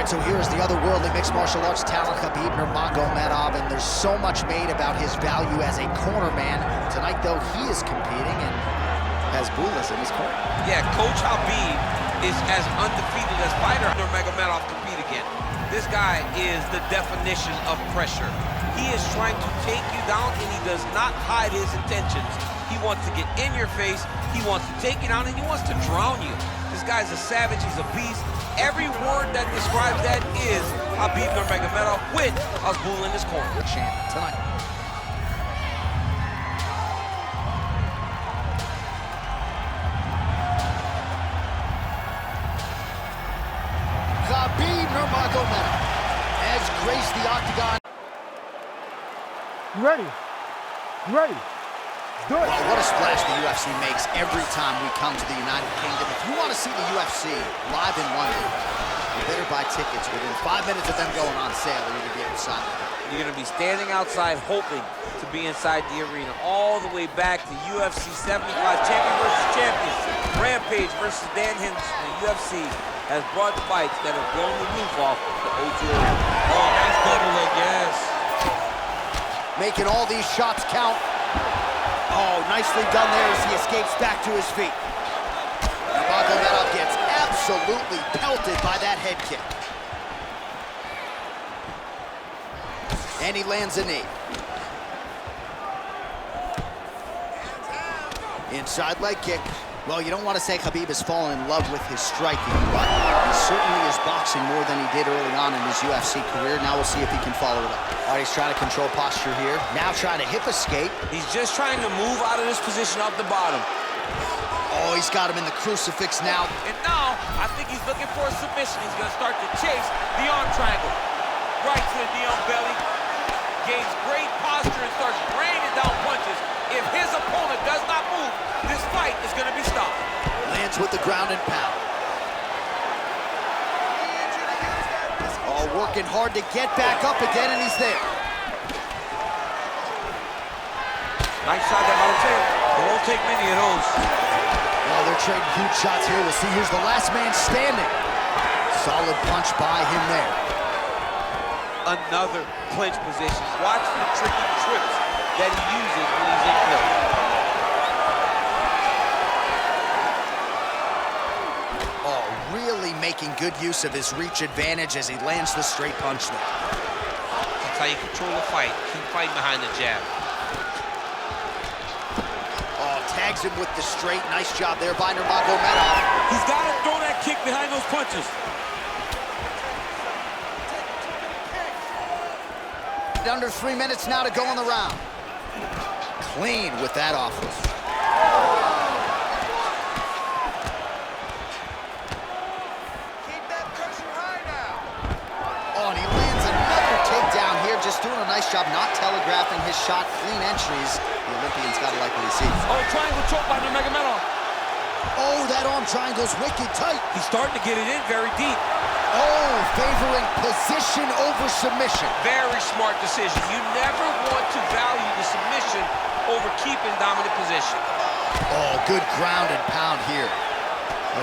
right, so here's the otherworldly mixed martial arts talent, Khabib Nurmagomedov, and there's so much made about his value as a corner man. Tonight, though, he is competing and has Bulas in his corner. Yeah, Coach Habib is as undefeated as fighter Nurmagomedov compete again. This guy is the definition of pressure. He is trying to take you down, and he does not hide his intentions. He wants to get in your face, he wants to take you down, and he wants to drown you. This guy's a savage, he's a beast. Every word that describes that is Khabib Nurmagomedov with Azbul in his corner. Champ tonight. Khabib Nurmagomedov has graced the octagon. You ready? You ready? Do it. Well, what a splash the UFC makes every time we come to the United Kingdom. If you want to see the UFC live in London, you better buy tickets within 5 minutes of them going on sale, or you're going to be able to sign them. You're going to be standing outside hoping to be inside the arena. All the way back to UFC 75 champion versus champion. Rampage versus Dan Henderson. The UFC has brought fights that have blown the roof off the O2 arena. Oh, nice double leg, yes. Making all these shots count. Oh, nicely done there as he escapes back to his feet. Nurmagomedov gets absolutely pelted by that head kick. And he lands a knee. Inside leg kick. Well, you don't want to say Khabib has fallen in love with his striking, but he certainly is boxing more than he did early on in his UFC career. Now we'll see if he can follow it up. All right, he's trying to control posture here. Now trying to hip escape. He's just trying to move out of this position off the bottom. Oh, he's got him in the crucifix now. And now, I think he's looking for a submission. He's going to start to chase the arm triangle. Right to the knee on belly. Gains great posture and starts raining down punches. If his opponent does not move, this fight is going to be stopped. Lands with the ground and pound. Oh, working hard to get back up again, and he's there. Nice shot that Montana. It won't take many of those. Oh, they're trading huge shots here. We'll see who's the last man standing. Solid punch by him there. Another clinch position. Watch the tricky trips that he uses when he's in play. Oh, really making good use of his reach advantage as he lands the straight punch there. That's how you control the fight. Keep fighting behind the jab. Oh, tags him with the straight. Nice job there by Nurmagomedov. He's got to throw that kick behind those punches. Under 3 minutes now to go in the round. Clean with that offense. Keep that pressure high now. Oh, and he lands another takedown here, just doing a nice job not telegraphing his shot. Clean entries. The Olympian's got to like what he sees. Oh, triangle choke by Nurmagomedov. Oh, that arm triangle's wicked tight. He's starting to get it in very deep. Oh, favoring position over submission. Very smart decision. You never want to value the submission over keeping dominant position. Oh, good ground and pound here.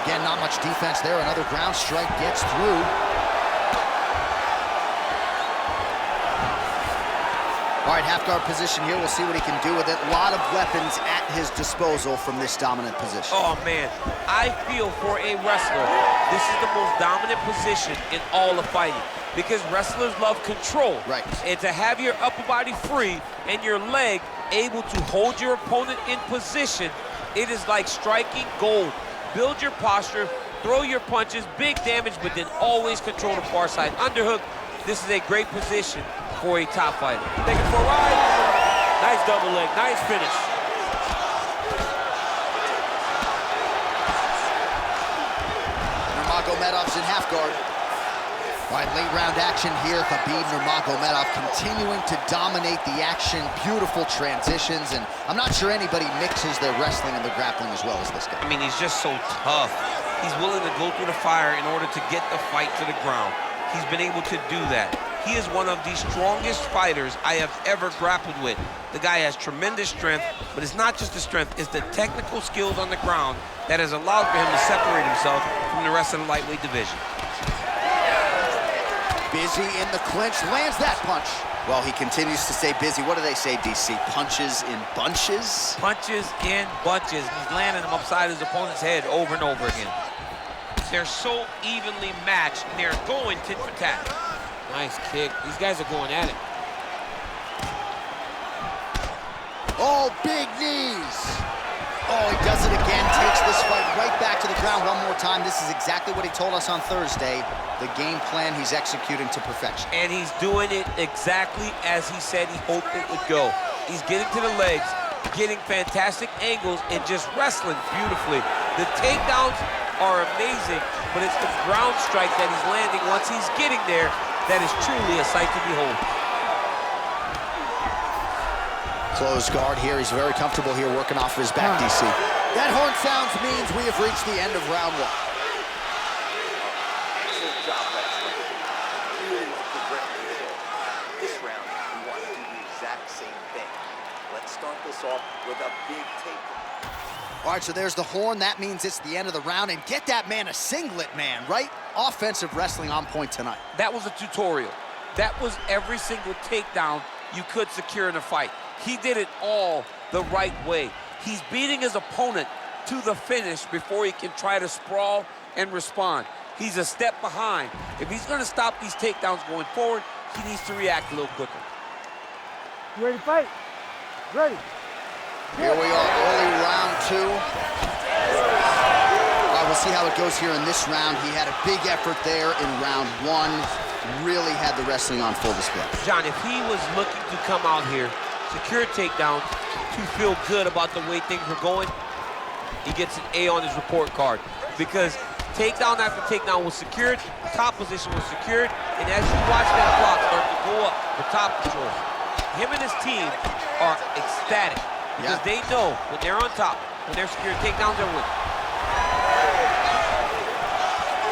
Again, not much defense there. Another ground strike gets through. All right, half guard position here. We'll see what he can do with it. A lot of weapons at his disposal from this dominant position. Oh, man. I feel for a wrestler, this is the most dominant position in all of fighting because wrestlers love control. Right. And to have your upper body free and your leg able to hold your opponent in position, it is like striking gold. Build your posture, throw your punches, big damage, but then always control the far side. Underhook, this is a great position for a top fighter. Take it for a ride. Nice double leg, nice finish. Nurmagomedov's in half guard. All right, late round action here. Khabib Nurmagomedov continuing to dominate the action. Beautiful transitions, and I'm not sure anybody mixes their wrestling and their grappling as well as this guy. I mean, he's just so tough. He's willing to go through the fire in order to get the fight to the ground. He's been able to do that. He is one of the strongest fighters I have ever grappled with. The guy has tremendous strength, but it's not just the strength, it's the technical skills on the ground that has allowed for him to separate himself from the rest of the lightweight division. Busy in the clinch, lands that punch. Well, he continues to stay busy. What do they say, DC? Punches in bunches? Punches in bunches. He's landing them upside his opponent's head over and over again. They're so evenly matched, and they're going tit for tat. Nice kick. These guys are going at it. Oh, big knees. Oh, he does it again, takes this fight right back to the ground one more time. This is exactly what he told us on Thursday. The game plan he's executing to perfection. And he's doing it exactly as he said he hoped it would go. He's getting to the legs, getting fantastic angles, and just wrestling beautifully. The takedowns are amazing, but it's the ground strike that he's landing once he's getting there that is truly a sight to behold. Closed guard here. He's very comfortable here working off of his back, DC. That horn sounds means we have reached the end of round one. Excellent job, wrestling. Really good record. This round, we want to do the exact same thing. Let's start this off with a big takedown. All right, so there's the horn. That means it's the end of the round. And get that man a singlet, man, right? Offensive wrestling on point tonight. That was a tutorial. That was every single takedown you could secure in a fight. He did it all the right way. He's beating his opponent to the finish before he can try to sprawl and respond. He's a step behind. If he's going to stop these takedowns going forward, he needs to react a little quicker. You ready to fight? Ready. Here we are, early round two. All right, we'll see how it goes here in this round. He had a big effort there in round one. Really had the wrestling on full display. John, if he was looking to come out here, secure takedown, to feel good about the way things were going, he gets an A on his report card. Because takedown after takedown was secured, top position was secured, and as you watch that clock start to go up for top control, him and his team are ecstatic. Because they know when they're on top, when they're securing takedowns, they're winning.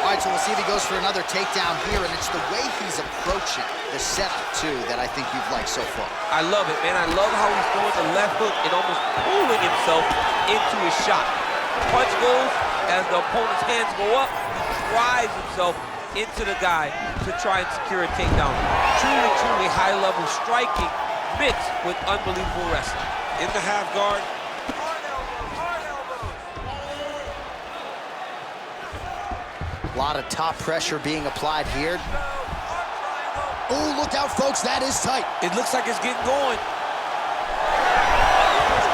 All right, so we'll see if he goes for another takedown here, and it's the way he's approaching the setup, too, that I think you've liked so far. I love it, man. I love how he's throwing the left hook and almost pulling himself into his shot. Punch goes, as the opponent's hands go up, he drives himself into the guy to try and secure a takedown. Truly, truly high-level striking mixed with unbelievable wrestling. In the half guard. A lot of top pressure being applied here. Oh, look out, folks. That is tight. It looks like it's getting going.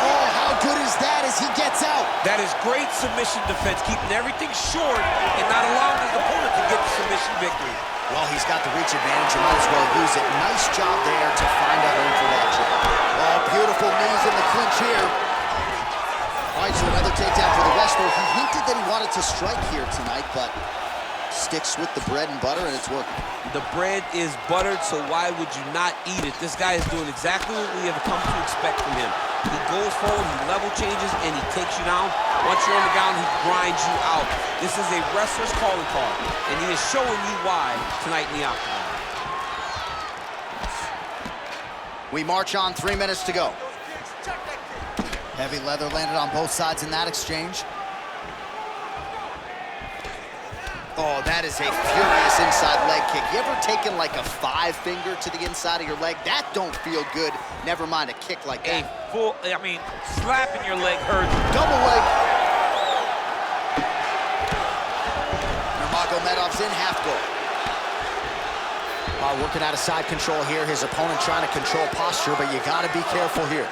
Oh, how good is that as he gets out? That is great submission defense, keeping everything short and not allowing his opponent to get the submission victory. Well, he's got the reach advantage. You might as well use it. Nice job there to find a home for that jab. Oh, beautiful knees in the clinch here. All right, so another takedown for the wrestler. He hinted that he wanted to strike here tonight, but sticks with the bread and butter, and it's working. The bread is buttered, so why would you not eat it? This guy is doing exactly what we have come to expect from him. He goes forward, he level changes, and he takes you down. Once you're on the ground, he grinds you out. This is a wrestler's calling card, and he is showing you why tonight in the octagon. We march on, 3 minutes to go. Heavy leather landed on both sides in that exchange. Oh, that is a furious inside leg kick. You ever taken like a 5-finger to the inside of your leg? That don't feel good. Never mind a kick like that. Slapping your leg hurts. Double leg. Nurmagomedov's in half guard. Working out of side control here. His opponent trying to control posture, but you gotta be careful here.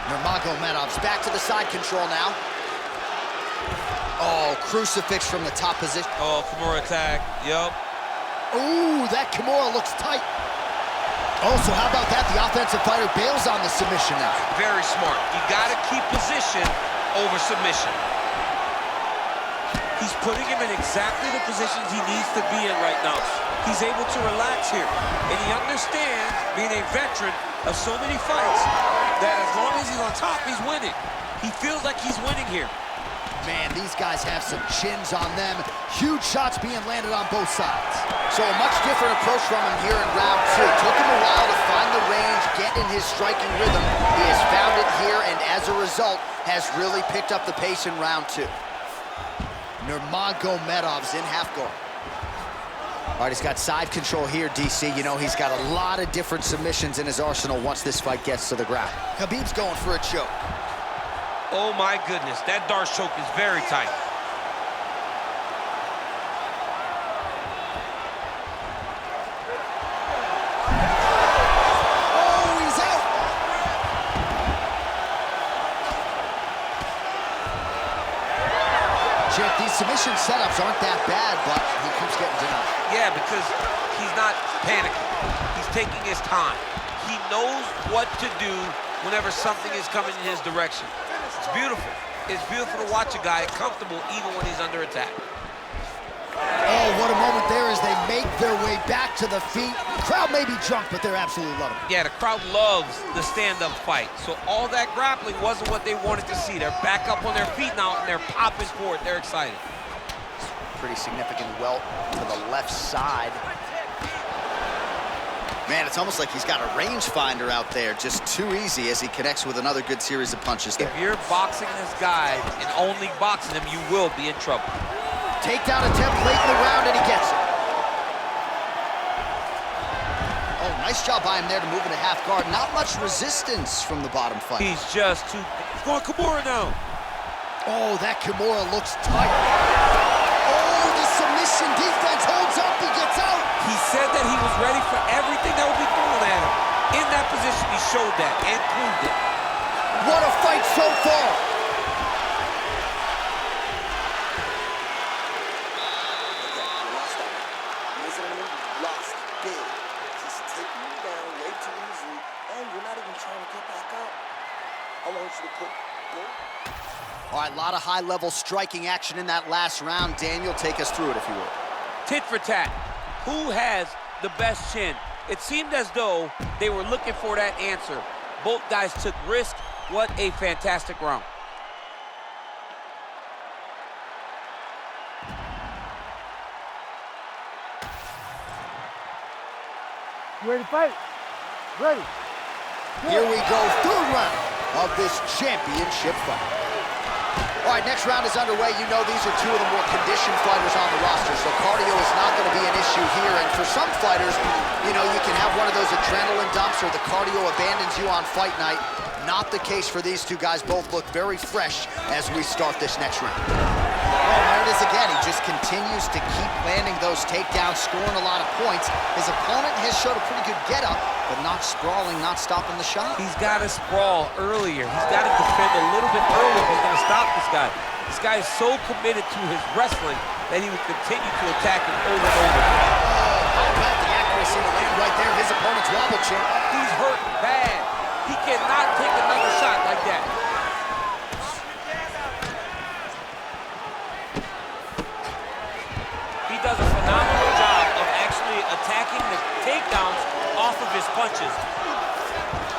Nurmagomedov's back to the side control now. Oh, crucifix from the top position. Oh, Kimura attack, yup. Ooh, that Kimura looks tight. Oh, so how about that? The offensive fighter bails on the submission now. Very smart. You gotta keep position over submission. He's putting him in exactly the positions he needs to be in right now. He's able to relax here. And he understands, being a veteran of so many fights, that as long as he's on top, he's winning. He feels like he's winning here. Man, these guys have some chins on them. Huge shots being landed on both sides. So a much different approach from him here in round two. Took him a while to find the range, get in his striking rhythm. He has found it here, and as a result, has really picked up the pace in round two. Nurmagomedov's in half guard. All right, he's got side control here, DC. You know, he's got a lot of different submissions in his arsenal once this fight gets to the ground. Khabib's going for a choke. Oh my goodness, that Dart choke is very tight. Oh, he's out. Chip, these submission setups aren't that bad, but he keeps getting denied. Yeah, because he's not panicking. He's taking his time. He knows what to do whenever something is coming in his direction. It's beautiful. It's beautiful to watch a guy comfortable even when he's under attack. Oh, what a moment there as they make their way back to the feet. Crowd may be drunk, but they're absolutely loving it. Yeah, the crowd loves the stand-up fight. So all that grappling wasn't what they wanted to see. They're back up on their feet now, and they're popping for it. They're excited. Pretty significant welt to the left side. Man, it's almost like he's got a rangefinder out there. Just too easy as he connects with another good series of punches there. If you're boxing this guy and only boxing him, you will be in trouble. Takedown attempt late in the round, and he gets it. Oh, nice job by him there to move into half guard. Not much resistance from the bottom fight. He's just too... He's going Kimura now. Oh, that Kimura looks tight. Oh, the submission defense holds up. He gets out. He said that he was ready for everything that would be thrown at him. In that position, he showed that and proved it. What a fight so far. Lost big. He's taking you down way too easily, and you're not even trying to get back up. I want you to put... All right, a lot of high-level striking action in that last round. Daniel, take us through it, if you will. Tit for tat. Who has the best chin? It seemed as though they were looking for that answer. Both guys took risk. What a fantastic round. You ready to fight? Ready. Here we go, third round of this championship fight. All right, next round is underway. You know these are two of the more conditioned fighters on the roster, so cardio is not going to be an issue here. And for some fighters, you know, you can have one of those adrenaline dumps or the cardio abandons you on fight night. Not the case for these two guys. Both look very fresh as we start this next round. Oh, there it is again. He just continues to keep landing those takedowns, scoring a lot of points. His opponent has showed a pretty good get-up, but not sprawling, not stopping the shot. He's got to sprawl earlier. He's got to defend a little bit earlier if he's going to stop this guy. This guy is so committed to his wrestling that he would continue to attack him over and over. How about the accuracy to land right there? His opponent's wobble champ. He's hurt bad. He cannot take another shot like that. He does a phenomenal job of actually attacking the takedowns off of his punches.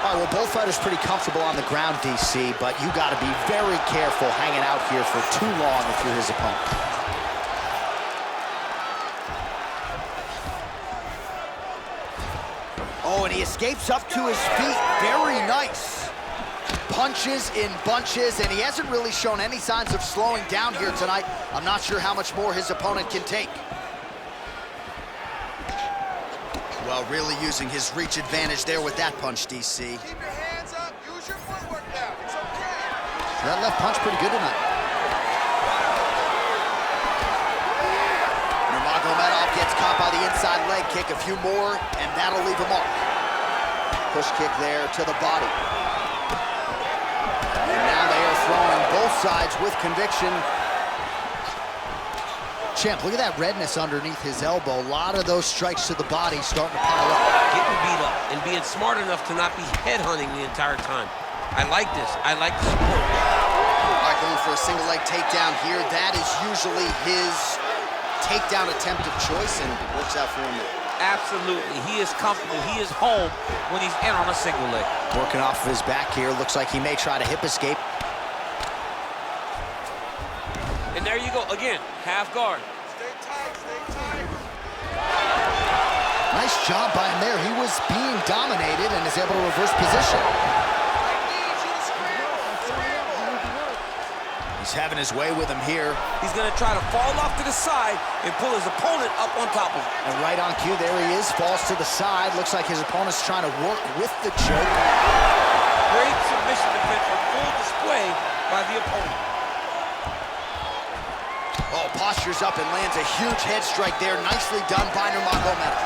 All right, well, both fighters pretty comfortable on the ground, DC, but you got to be very careful hanging out here for too long if you're his opponent. Oh, and he escapes up to his feet. Very nice. Punches in bunches, and he hasn't really shown any signs of slowing down here tonight. I'm not sure how much more his opponent can take. Well, really using his reach advantage there with that punch, DC. Keep your hands up, use your footwork now, it's okay. That left punch pretty good tonight. Nurmagomedov gets caught by the inside leg kick, a few more, and that'll leave a mark. Push kick there to the body. And now they are throwing both sides with conviction. Champ, look at that redness underneath his elbow. A lot of those strikes to the body starting to pile up. Getting beat up and being smart enough to not be headhunting the entire time. I like this. I like the support. All right, going for a single leg takedown here. That is usually his takedown attempt of choice, and it works out for him. Absolutely. He is comfortable. He is home when he's in on a single leg. Working off of his back here. Looks like he may try to hip escape. And there you go. Again, half guard. Stay tight, stay tight. Nice job by him there. He was being dominated and is able to reverse position. I need you to scramble, scramble. He's having his way with him here. He's gonna try to fall off to the side and pull his opponent up on top of him. And right on cue, there he is, falls to the side. Looks like his opponent's trying to work with the choke. Great submission defense on full display by the opponent. Oh, postures up and lands a huge head strike there. Nicely done by Nurmagomedov.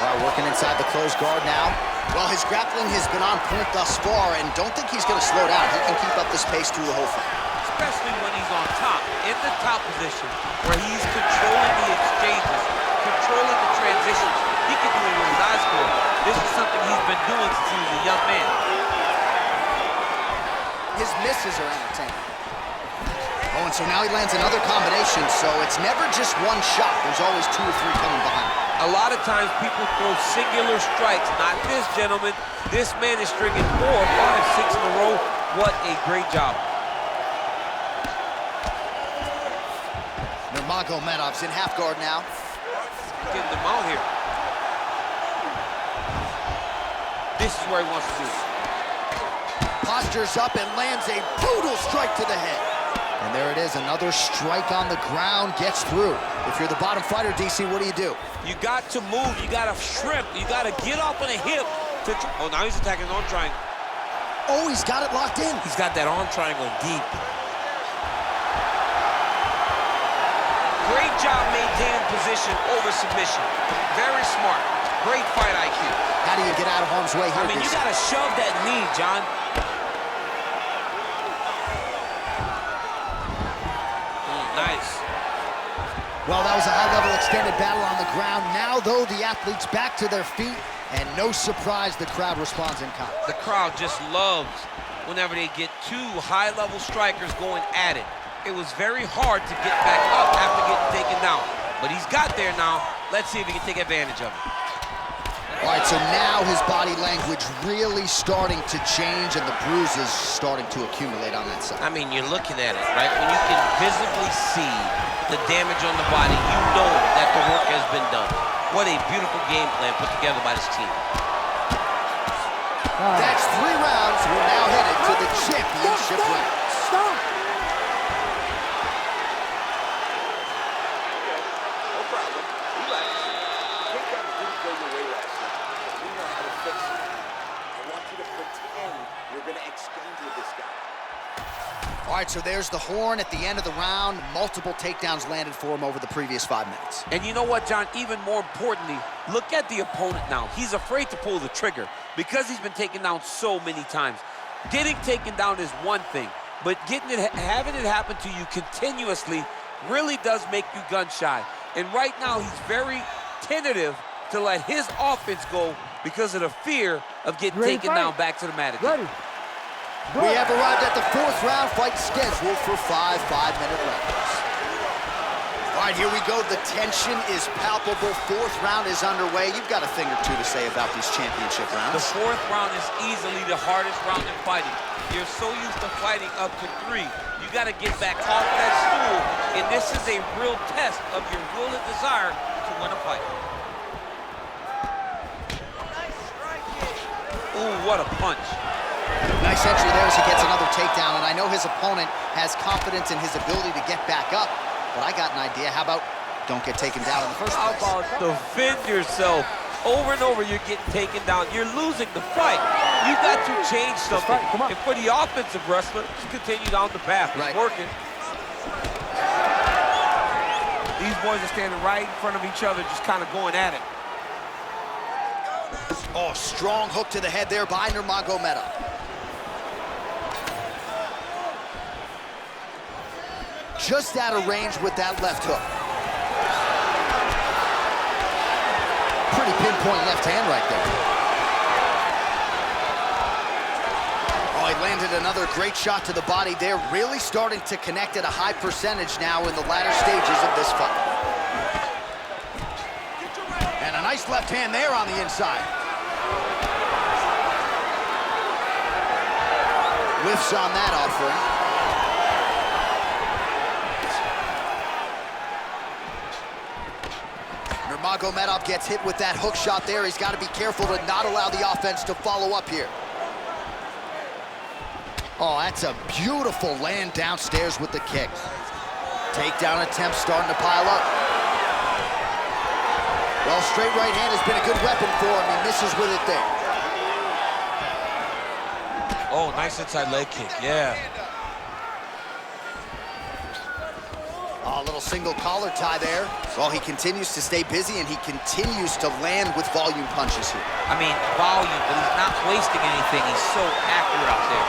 All right, working inside the closed guard now. Well, his grappling has been on point thus far, and don't think he's going to slow down. He can keep up this pace through the whole fight. Especially when he's on top, in the top position, where he's controlling the exchanges, controlling the transitions. He can do it with his eyes closed. This is something he's been doing since he was a young man. His misses are entertaining. Oh, and so now he lands another combination, so it's never just one shot. There's always 2 or 3 coming behind. A lot of times people throw singular strikes. Not this gentleman. This man is stringing 4, 5, 6 in a row. What a great job. Nurmagomedov's in half guard now. Getting them out here. This is where he wants to do. Postures up and lands a brutal strike to the head. And there it is, another strike on the ground, gets through. If you're the bottom fighter, DC, what do? You got to move, you got to shrimp, you got to get off on a hip. Oh, now he's attacking his arm triangle. Oh, he's got it locked in. He's got that arm triangle deep. Great job maintaining position over submission. Very smart. Great fight IQ. How do you get out of harm's way here? I mean, you got to shove that knee, John. Nice. Well, that was a high-level extended battle on the ground. Now, though, the athletes back to their feet, and no surprise, the crowd responds in kind. The crowd just loves whenever they get 2 high-level strikers going at it. It was very hard to get back up after getting taken down, but he's got there now. Let's see if he can take advantage of it. All right, so now his body language really starting to change, and the bruises starting to accumulate on that side. I mean, you're looking at it, right? When you can visibly see the damage on the body, you know that the work has been done. What a beautiful game plan put together by this team. That's 3 rounds. We're now headed to the championship rounds. Stop! No problem. Relax. Takedown didn't go your way last night. We know how to fix it. I want you to pretend you're going to exchange with this guy. All right, so there's the horn at the end of the round. Multiple takedowns landed for him over the previous 5 minutes. And you know what, John? Even more importantly, look at the opponent now. He's afraid to pull the trigger because he's been taken down so many times. Getting taken down is one thing, but having it happen to you continuously really does make you gun-shy. And right now, he's very tentative to let his offense go because of the fear of getting taken down back to the mat again. Ready. We have arrived at the 4th round fight scheduled for 5 5-minute rounds. All right, here we go. The tension is palpable. 4th round is underway. You've got a thing or 2 to say about these championship rounds. The 4th round is easily the hardest round in fighting. You're so used to fighting up to 3. You got to get back off that stool, and this is a real test of your will and desire to win a fight. Ooh, what a punch. Nice entry there as he gets another takedown, and I know his opponent has confidence in his ability to get back up, but I got an idea. How about don't get taken down in the first place? How about defend yourself? Over and over, you're getting taken down. You're losing the fight. You got to change something. And for the offensive wrestler, just continue down the path. It's working. These boys are standing right in front of each other, just kind of going at it. Oh, strong hook to the head there by Nurmagomedov. Just out of range with that left hook. Pretty pinpoint left hand right there. Oh, he landed another great shot to the body there. Really starting to connect at a high percentage now in the latter stages of this fight. And a nice left hand there on the inside. Whiffs on that offering. Nurmagomedov gets hit with that hook shot there. He's got to be careful to not allow the offense to follow up here. Oh, that's a beautiful land downstairs with the kick. Takedown attempt starting to pile up. Well, straight right hand has been a good weapon for him. He misses with it there. Oh, nice inside leg kick, yeah. Oh, a little single collar tie there. Well, he continues to stay busy, and he continues to land with volume punches here. I mean, volume, but he's not wasting anything. He's so accurate out there.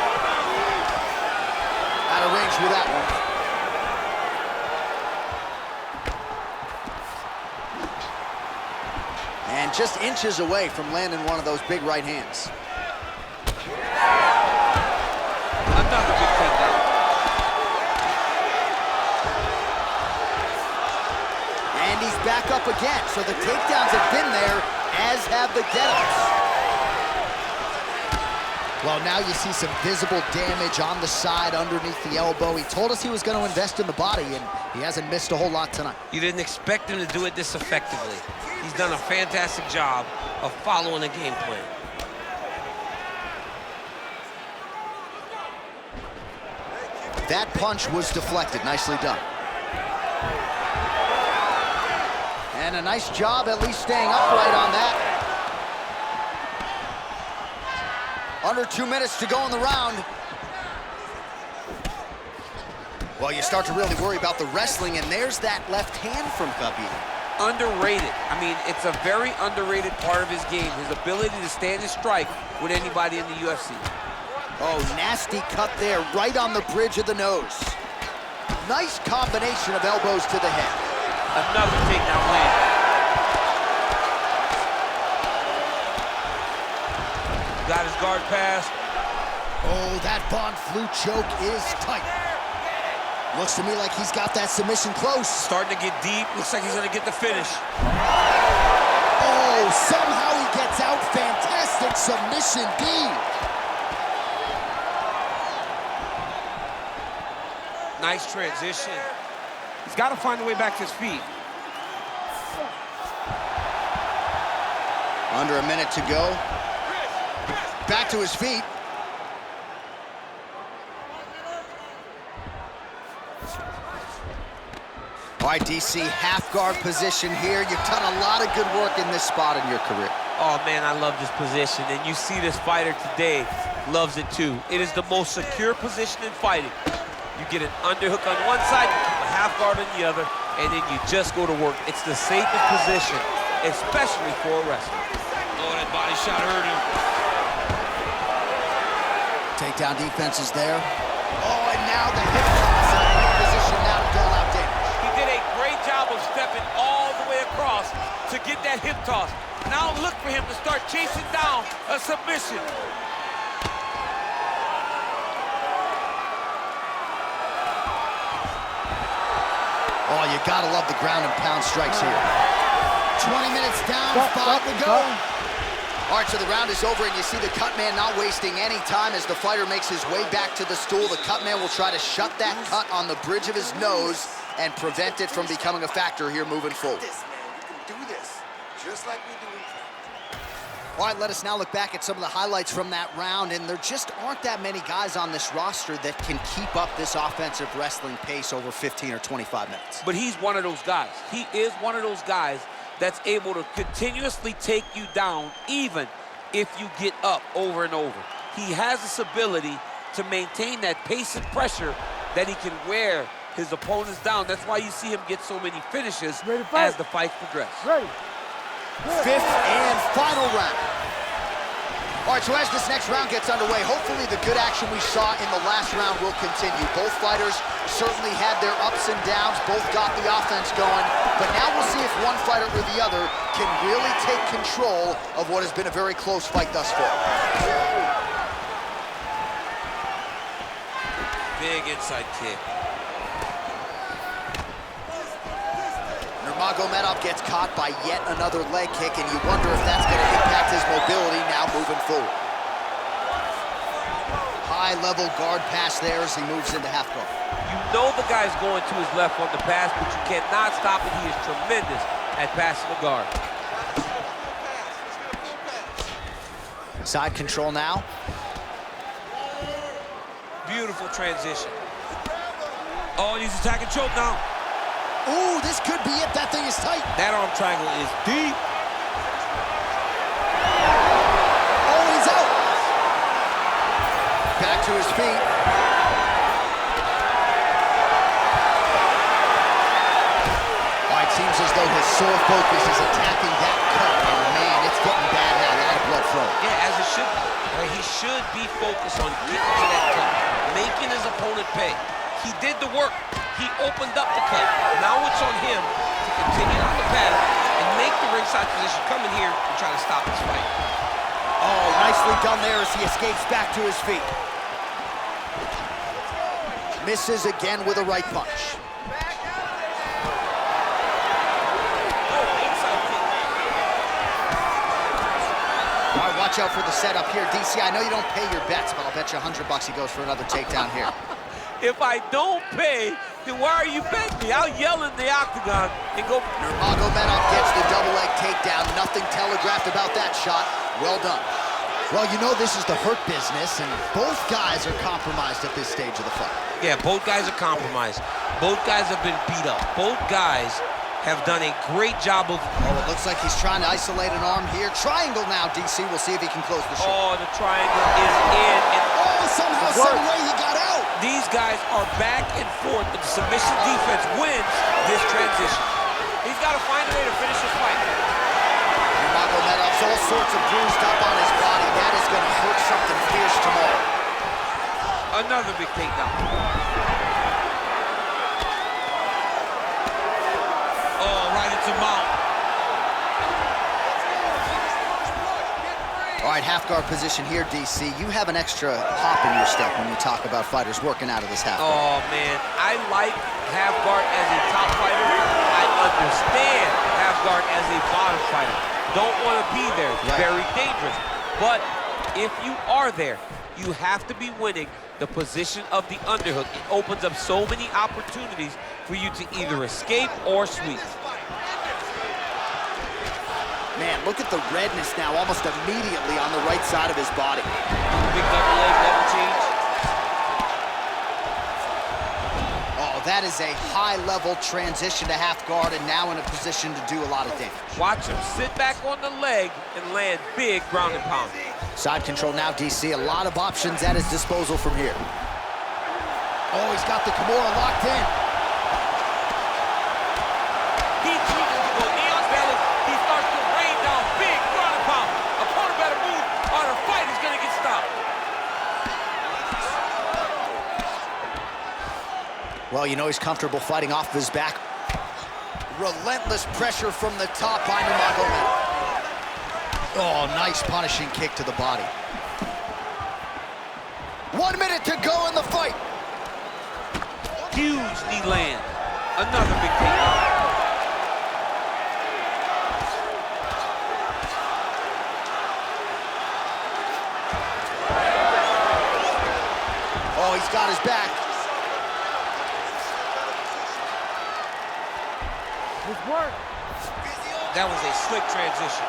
Out of range with that one. And just inches away from landing one of those big right hands. Another big takedown. And he's back up again. So the takedowns have been there, as have the get-ups. Well, now you see some visible damage on the side underneath the elbow. He told us he was going to invest in the body, and he hasn't missed a whole lot tonight. You didn't expect him to do it this effectively. He's done a fantastic job of following a game plan. That punch was deflected. Nicely done. And a nice job at least staying upright on that. Under 2 minutes to go in the round. Well, you start to really worry about the wrestling, and there's that left hand from Khabib. Underrated. I mean, it's a very underrated part of his game, his ability to stand and strike with anybody in the UFC. Oh, nasty cut there, right on the bridge of the nose. Nice combination of elbows to the head. Another takedown land. Got his guard pass. Oh, that Von Flue choke is tight. Looks to me like he's got that submission close. Starting to get deep. Looks like he's going to get the finish. Oh, somehow he gets out. Fantastic submission D. Nice transition. He's got to find a way back to his feet. Under a minute to go. Back to his feet. All right, DC, half guard position here. You've done a lot of good work in this spot in your career. Oh, man, I love this position. And you see this fighter today loves it, too. It is the most secure position in fighting. You get an underhook on one side, you keep a half guard on the other, and then you just go to work. It's the safest position, especially for a wrestler. Oh, that body shot hurt him. Takedown defense is there. Oh, and now the hip toss in a great position now to dole out damage. He did a great job of stepping all the way across to get that hip toss. Now look for him to start chasing down a submission. Oh, you gotta love the ground and pound strikes here. 20 minutes down, 5 to go. All right, so the round is over, and you see the cut man not wasting any time as the fighter makes his way back to the stool. The cut man will try to shut that cut on the bridge of his nose and prevent it from becoming a factor here moving forward. This, man, you can do this, just like we do in practice. All right, let us now look back at some of the highlights from that round, and there just aren't that many guys on this roster that can keep up this offensive wrestling pace over 15 or 25 minutes. But he's one of those guys. He is one of those guys that's able to continuously take you down even if you get up over and over. He has this ability to maintain that pace and pressure that he can wear his opponents down. That's why you see him get so many finishes as the fights progress. Ready. Fifth and final round. All right, so as this next round gets underway, hopefully the good action we saw in the last round will continue. Both fighters certainly had their ups and downs, both got the offense going, but now we'll see if one fighter or the other can really take control of what has been a very close fight thus far. Big inside kick. Nurmagomedov gets caught by yet another leg kick, and you wonder if that's going to impact his mobility now moving forward. High-level guard pass there as he moves into half guard. You know the guy's going to his left on the pass, but you cannot stop it. He is tremendous at passing the guard. Side control now. beautiful transition. Oh, and he's attacking choke now. Ooh, this could be it. That thing is tight. That arm triangle is deep. Oh, he's out. Back to his feet. Oh, it seems as though his sole focus is attacking that cut. And man, it's getting bad now. A lot of blood flowing. Yeah, as it should be. Right? He should be focused on getting to that cut, making his opponent pay. He did the work. He opened up the cut. Now it's on him to continue on the pattern and make the ringside position, come in here and try to stop this fight. Oh, nicely done there as he escapes back to his feet. Misses again with a right punch. All right, watch out for the setup here. DC, I know you don't pay your bets, but I'll bet you $100 he goes for another takedown here. If I don't pay, then why are you betting me? I'll yell in the octagon and go. Nurmagomedov gets the double leg takedown. Nothing telegraphed about that shot. Well done. Well, you know this is the hurt business, and both guys are compromised at this stage of the fight. Yeah, both guys are compromised. Both guys have been beat up. Both guys have done a great job of... Oh, it looks like he's trying to isolate an arm here. Triangle now, DC. We'll see if he can close the show. Oh, the triangle is in. And oh, somehow, some way he got out. These guys are back and forth, but the submission defense wins this transition. He's got to find a way to finish this fight. Nurmagomedov's all sorts of bruised up on his body. That is going to hurt something fierce tomorrow. Another big takedown. Oh, right into mount. All right, half guard position here, DC. You have an extra hop in your step when you talk about fighters working out of this half guard. Oh, man. I like half guard as a top fighter. I understand half guard as a bottom fighter. Don't want to be there. It's very dangerous. But if you are there, you have to be winning the position of the underhook. It opens up so many opportunities for you to either escape or sweep. Man, look at the redness now almost immediately on the right side of his body. Big double leg, never change. Oh, that is a high-level transition to half guard and now in a position to do a lot of damage. Watch him sit back on the leg and land big ground and pound. Side control now, DC. A lot of options at his disposal from here. Oh, he's got the Kimura locked in. He chooses to go knee on belly. He starts to rain down big ground and pound. Opponent better move or the fight is going to get stopped. Well, you know he's comfortable fighting off his back. Relentless pressure from the top by Nurmagomedov. Oh, nice punishing kick to the body. 1 minute to go in the fight. Huge knee land. Another big takedown. Oh, he's got his back. Good work. That was a slick transition.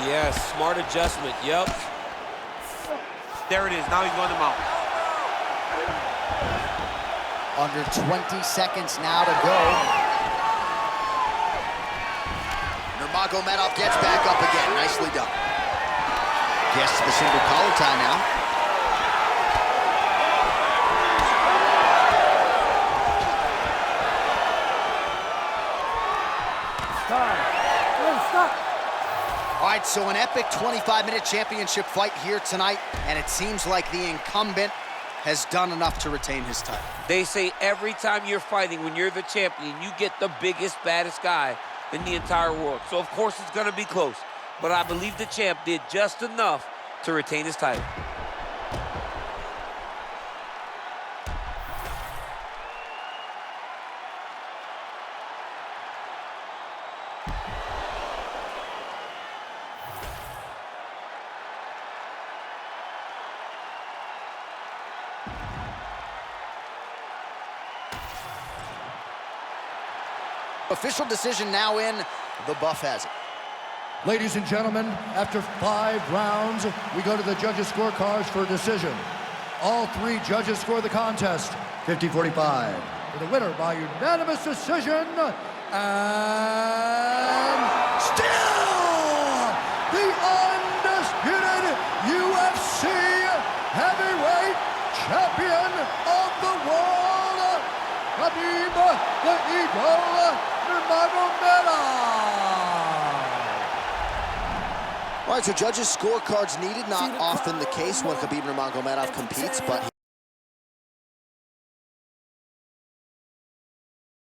Yes, smart adjustment, yep. There it is, now he's going to mount. Under 20 seconds now to go. Nurmagomedov gets back up again, nicely done. Gets to the single collar tie now. Stop. All right, so an epic 25-minute championship fight here tonight, and it seems like the incumbent has done enough to retain his title. They say every time you're fighting, when you're the champion, you get the biggest, baddest guy in the entire world. So, of course, it's going to be close. But I believe the champ did just enough to retain his title. Official decision now in, the buff has it. Ladies and gentlemen, after 5 rounds, we go to the judges' scorecards for a decision. All 3 judges score the contest 50-45. For the winner by unanimous decision, and still the undisputed UFC heavyweight champion of the world, Khabib the Eagle Nurmagomedov. All right, so judges' scorecards needed, not often the case when Khabib Nurmagomedov competes, but